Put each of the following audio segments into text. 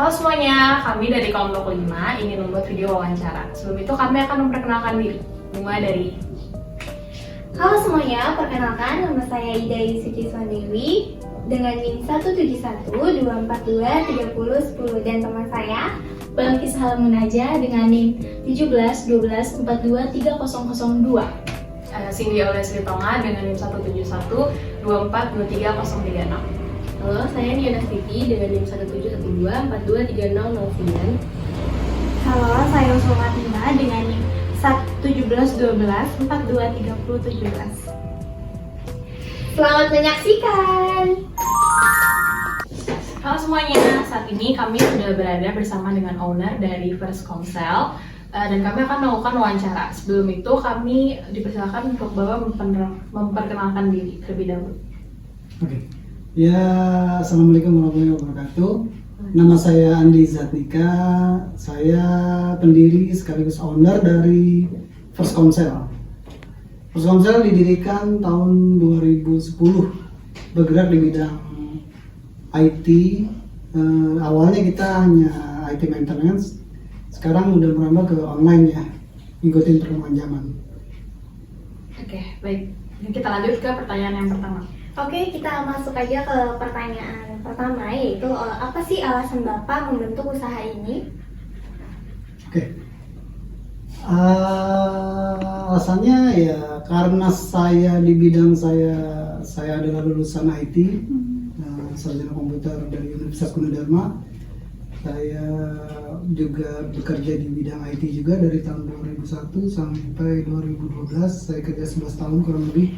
Halo semuanya, kami dari kelompok 5 ingin membuat video wawancara. Sebelum itu kami akan memperkenalkan diri. Mulai dari Halo semuanya, perkenalkan nama saya Ida Yusuf Dewi dengan NIM 17124230010 dan teman saya Balkis Halamunaja dengan NIM 17124230002. Cindy Olesri Tonga dengan NIM 17124230036. Halo, saya Niana Siti dengan NIM 17124230009. Halo, saya Usul Matina dengan NIM 11712423017. Selamat menyaksikan. Halo semuanya, saat ini kami sudah berada bersama dengan owner dari First Komsel dan kami akan melakukan wawancara. Sebelum itu kami dipersilakan untuk Bapak memperkenalkan diri terlebih dahulu. Oke. Ya, assalamualaikum warahmatullahi wabarakatuh. Nama saya Andi Zatnika. Saya pendiri sekaligus owner dari First Komsel. First Komsel didirikan tahun 2010, bergerak di bidang IT. Awalnya kita hanya IT maintenance, sekarang udah merambah ke online ya, ngikutin perkembangan zaman. Oke, baik. Kita lanjut ke pertanyaan yang pertama. Oke, kita masuk aja ke pertanyaan pertama, yaitu apa sih alasan Bapak membentuk usaha ini? Oke. Alasannya ya karena saya di bidang saya adalah lulusan IT, sarjana komputer dari Universitas Gunadarma. Saya juga bekerja di bidang IT juga dari tahun 2001 sampai 2012. Saya kerja 11 tahun kurang lebih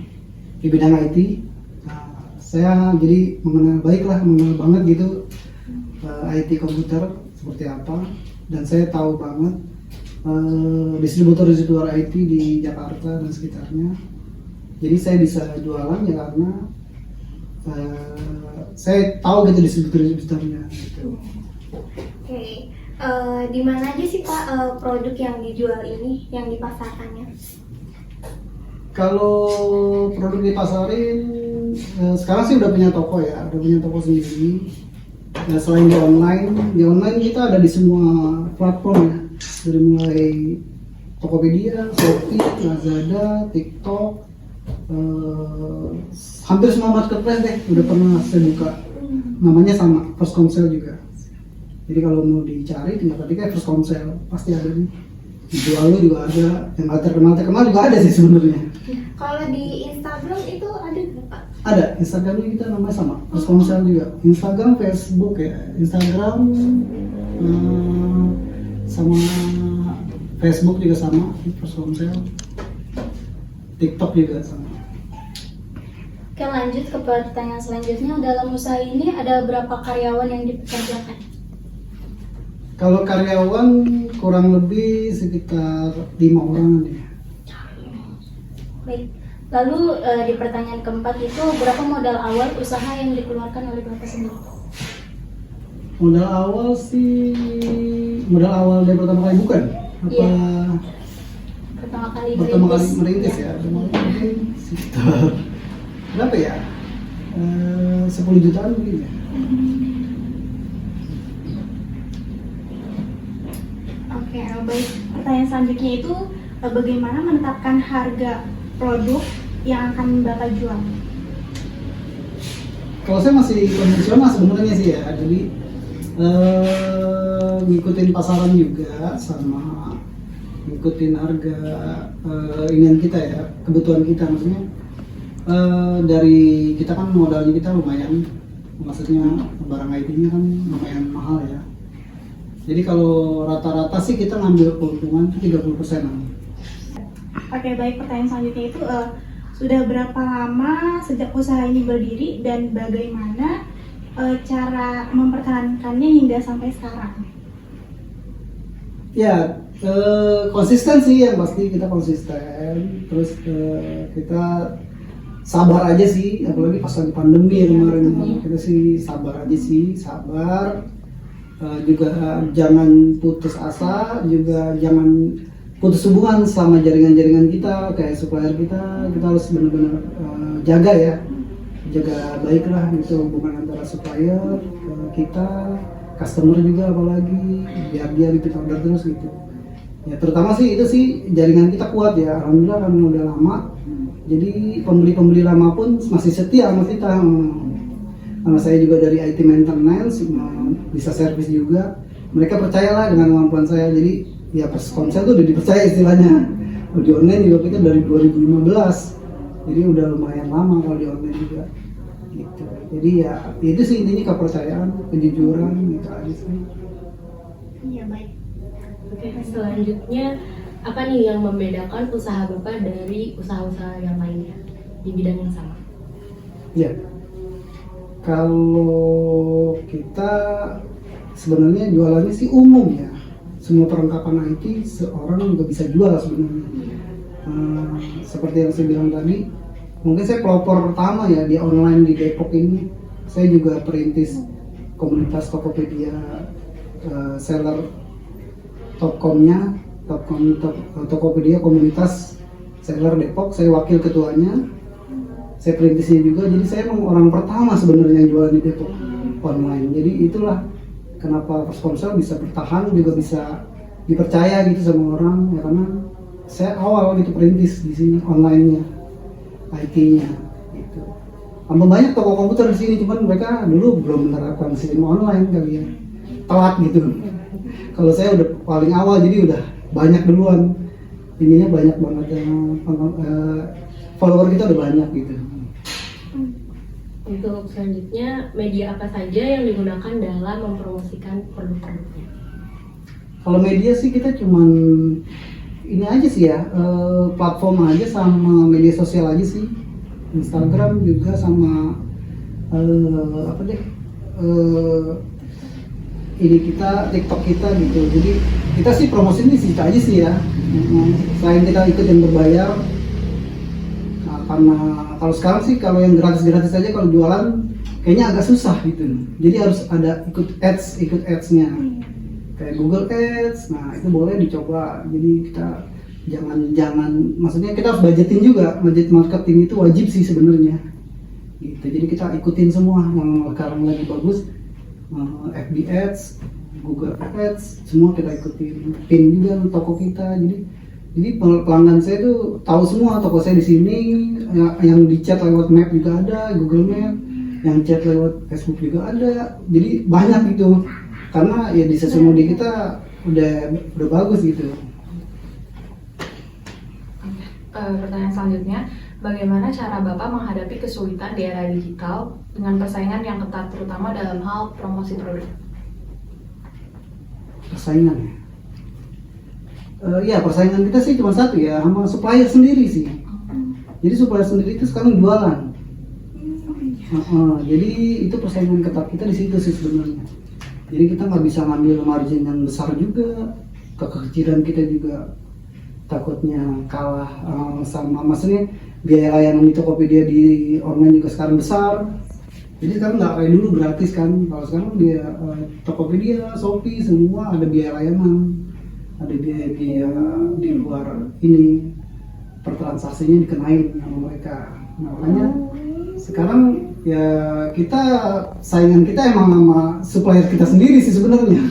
di bidang IT. Saya jadi mengenal banget gitu IT komputer seperti apa, dan saya tahu banget distributor IT di Jakarta dan sekitarnya. Jadi saya bisa jualan ya karena saya tahu gitu distributornya gitu. Oke, di mana aja sih Pak produk yang dijual ini, yang dipasarkannya? Kalau produk dipasarin sekarang sih udah punya toko ya, udah punya toko sendiri. Nah, selain di online kita ada di semua platform ya, dari mulai Tokopedia, Shopee, Lazada, TikTok, hampir semua marketplace deh udah pernah saya buka. Namanya sama, First Komsel juga. Jadi kalau mau dicari tinggal ketik First Komsel, pasti ada nih. Dijual juga ada, yang gak terkenal juga ada sih sebenarnya. Kalau di Instagram itu ada nggak Pak? Ada, Instagramnya kita namanya sama, First Komsel juga. Instagram, Facebook ya, Instagram sama Facebook juga sama, First Komsel. TikTok juga sama. Oke, lanjut ke pertanyaan selanjutnya. Dalam usaha ini ada berapa karyawan yang dipekerjakan? Kalau karyawan kurang lebih sekitar 5 orang ya. Baik. Lalu di pertanyaan keempat itu berapa modal awal usaha yang dikeluarkan oleh Bapak sendiri? Modal awal dari pertama kali bukan? Apa? Iya. Pertama kali merintis ya. Sekitar berapa ya? 10 jutaan mungkin ya. Oke, baik. Pertanyaan selanjutnya itu bagaimana menetapkan harga produk yang akan Bapak jual? Kalau saya masih konvensional sebenarnya sih ya, jadi ngikutin pasaran juga sama ngikutin harga inian kita ya, kebutuhan kita maksudnya. Dari kita kan modalnya kita lumayan, maksudnya barang IT-nya kan lumayan mahal ya. Jadi kalau rata-rata sih kita ngambil keuntungan 30%-an. Oke, baik. Pertanyaan selanjutnya itu sudah berapa lama sejak usaha ini berdiri dan bagaimana cara mempertahankannya hingga sampai sekarang? Ya, konsisten sih yang pasti, kita konsisten. Terus kita sabar aja sih, apalagi pas lagi pandemi kemarin. Kita sih sabar aja sih, sabar. Juga jangan putus asa, juga jangan putus hubungan sama jaringan-jaringan kita, kayak supplier kita harus benar-benar jaga ya, jaga baik lah gitu hubungan antara supplier kita customer juga apalagi biar dia repeat order terus gitu. Ya terutama sih itu sih jaringan kita kuat ya, alhamdulillah kami udah lama. Jadi pembeli-pembeli lama pun masih setia sama kita. Karena saya juga dari IT maintenance, bisa servis juga. Mereka percayalah dengan kemampuan saya. Jadi ya Perskomsel tuh udah dipercaya istilahnya. Di online juga kita dari 2015. Jadi udah lumayan lama kalau di online juga. Gitu. Jadi ya itu sih intinya kepercayaan, kejujuran gitu aja sih. Iya, baik. Oke, selanjutnya apa nih yang membedakan usaha Bapak dari usaha-usaha yang lainnya di bidang yang sama? Ya, kalau kita sebenarnya jualannya sih umum ya, semua perlengkapan IT seorang juga bisa jual sebenarnya. Seperti yang saya bilang tadi, mungkin saya pelopor pertama ya di online di Depok ini. Saya juga perintis komunitas Tokopedia, seller Topcom-nya, Tokopedia komunitas seller Depok. Saya wakil ketuanya, saya perintisnya juga. Jadi saya emang orang pertama sebenarnya yang jualan di Depok online. Jadi itulah kenapa Perskomsel bisa bertahan, juga bisa dipercaya gitu sama orang ya, karena saya awal gitu perintis di sini online-nya, IT-nya gitu. Tambah banyak toko komputer di sini, cuman mereka dulu belum menerapkan sistem online kali ya, telat gitu. Kalau saya udah paling awal, jadi udah banyak duluan. Ininya banyak banget follower kita udah banyak gitu. Untuk selanjutnya, media apa saja yang digunakan dalam mempromosikan produk-produknya? Kalau media sih kita cuman ini aja sih ya, platform aja sama media sosial aja sih. Instagram juga sama ini kita, TikTok kita gitu. Jadi kita sih promosi di situ aja sih ya. Selain kita ikut yang berbayar, karena kalau sekarang sih kalau yang gratis-gratis aja kalau jualan kayaknya agak susah gitu. Jadi harus ada ikut ads-nya. Kayak Google Ads. Nah, itu boleh dicoba. Jadi kita jangan maksudnya kita harus budget marketing itu wajib sih sebenarnya. Gitu. Jadi kita ikutin semua yang sekarang lagi bagus. FB Ads, Google Ads, semua kita ikutin. Pin juga toko kita. Jadi pelanggan saya tuh tahu semua toko saya di sini, yang di chat lewat map juga ada, Google Map, yang chat lewat Facebook juga ada. Jadi banyak gitu. Karena ya di sosial media kita udah bagus gitu. Pertanyaan selanjutnya, bagaimana cara Bapak menghadapi kesulitan di era digital dengan persaingan yang ketat, terutama dalam hal promosi produk? Persaingan ya? Persaingan kita sih cuma satu ya, sama supplier sendiri sih. Jadi supplier sendiri itu sekarang jualan. Jadi itu persaingan ketat kita di situ sih sebenarnya. Jadi kita nggak bisa ngambil margin yang besar juga, kekecilan kita juga takutnya kalah sama, maksudnya biaya layanan di Tokopedia di online juga sekarang besar. Jadi sekarang nggak kayak dulu gratis kan. Kalau sekarang dia Tokopedia, Shopee semua ada biaya layanan, ada biaya di luar ini, pertransaksinya dikenain sama mereka. Nah, makanya sekarang ya kita saingan kita emang sama supplier kita sendiri sih sebenarnya.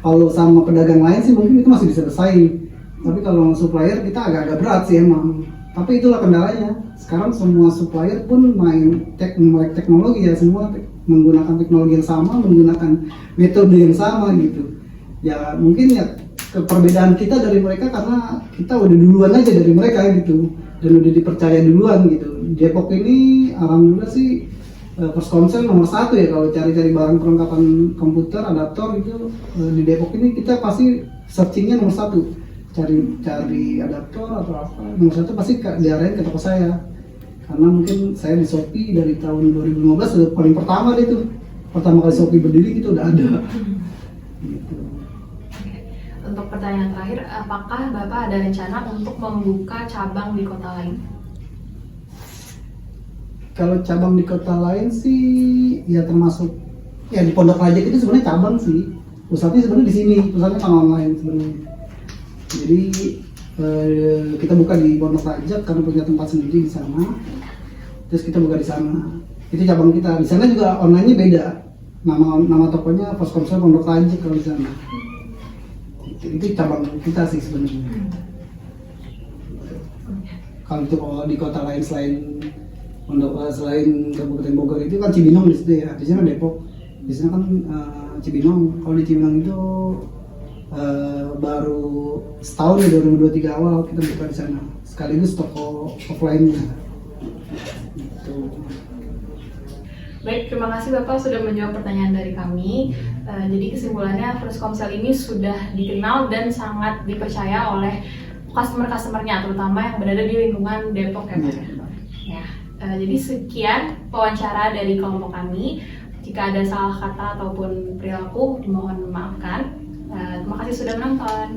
Kalau sama pedagang lain sih mungkin itu masih bisa bersaing. Tapi kalau supplier kita agak-agak berat sih emang. Tapi itulah kendalanya. Sekarang semua supplier pun melek teknologi ya, semua menggunakan teknologi yang sama, menggunakan metode yang sama gitu. Ya mungkin ya perbedaan kita dari mereka karena kita udah duluan aja dari mereka gitu, dan udah dipercaya duluan gitu. Depok ini alhamdulillah sih Perskomsel nomor 1 ya kalau cari-cari barang perlengkapan komputer, adaptor gitu. Di Depok ini kita pasti searchingnya nomor 1. Cari adaptor atau apa, nomor 1 pasti diarahin ke toko saya, karena mungkin saya di Shopee dari tahun 2015 udah paling pertama deh tuh, pertama kali Shopee berdiri gitu udah ada. Gitu. Untuk pertanyaan terakhir, apakah Bapak ada rencana untuk membuka cabang di kota lain? Kalau cabang di kota lain sih ya termasuk ya di Pondok Rajak itu sebenarnya cabang sih, pusatnya sebenarnya di sini, pusatnya kan online sebenarnya. Jadi kita buka di Pondok Rajak karena punya tempat sendiri di sana. Terus kita buka di sana. Itu cabang kita. Di sana juga online-nya beda. nama tokonya First Comsel Pondok Lanjut kalau di sana. Itu cabang kita sih sebenarnya. Kalau di kota lain selain selain Kabupaten Bogor itu kan Cibinong di situ ya. Di sana Depok. Di sana kan Cibinong. Kalau di Cibinong itu baru setahun ya 2023 awal kita buka di sana. Sekaligus toko offline-nya. Gitu. Baik, terima kasih Bapak sudah menjawab pertanyaan dari kami. Jadi kesimpulannya First Comsel ini sudah dikenal dan sangat dipercaya oleh customer-customernya, terutama yang berada di lingkungan Depok ya Pak. Ya, jadi sekian wawancara dari kelompok kami. Jika ada salah kata ataupun perilaku, dimohon memaafkan. Terima kasih sudah menonton.